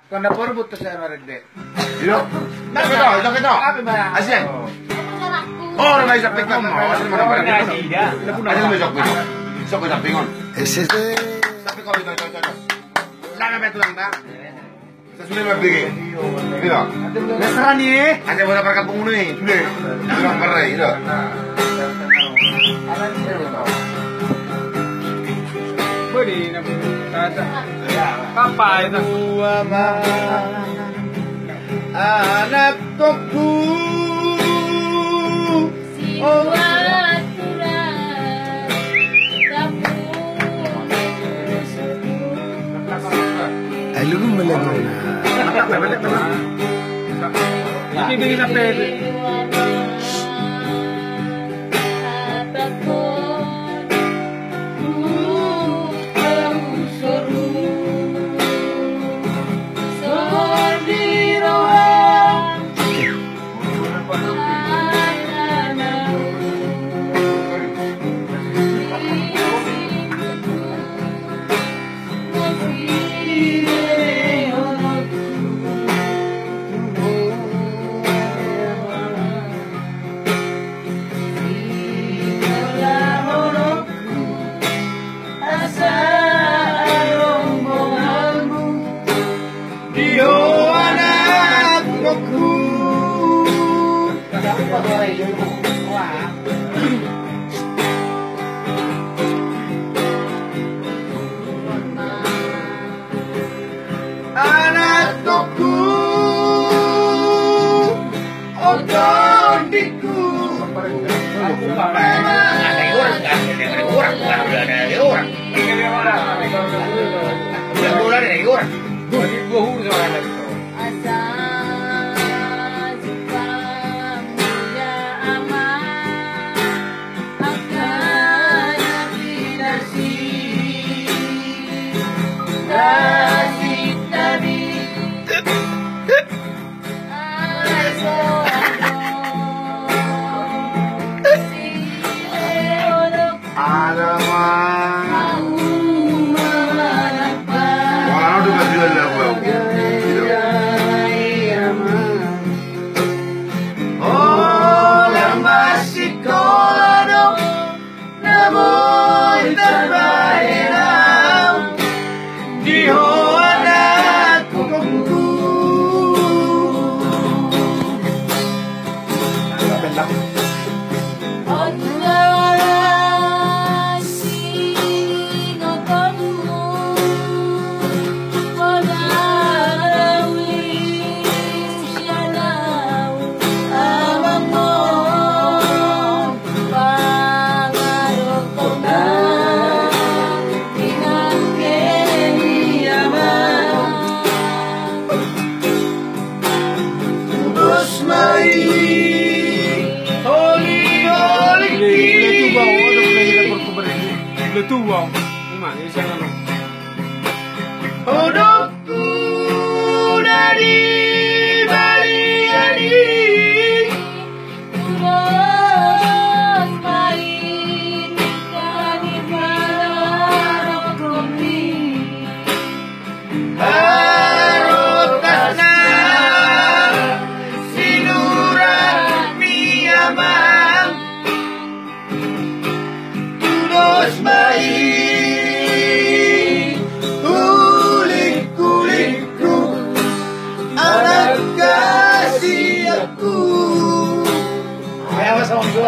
Kanda porbut to sa maragde. Iyo. Ito. Apa ba? Asin. Oh, na isa pek mo. Asin mo na ba? Asin mo sok pingon. Sok na pingon. Ese es de... Tapi ko ito. Lama beto lang ba? Sa sunod mabigay. Ito. Nasrani eh. Asin mo na para kapung uno eh. Hindi. Ito para ito. Beri na tata. Papa ito. Anak koku. Ay, lugo mo lang na. Ibibigay na pwede. Tuwang, ima, isa na lang. Hodokku dari baliani, terus main dari barokoni, harotasna sinurat miyamang, terus main. Sama gue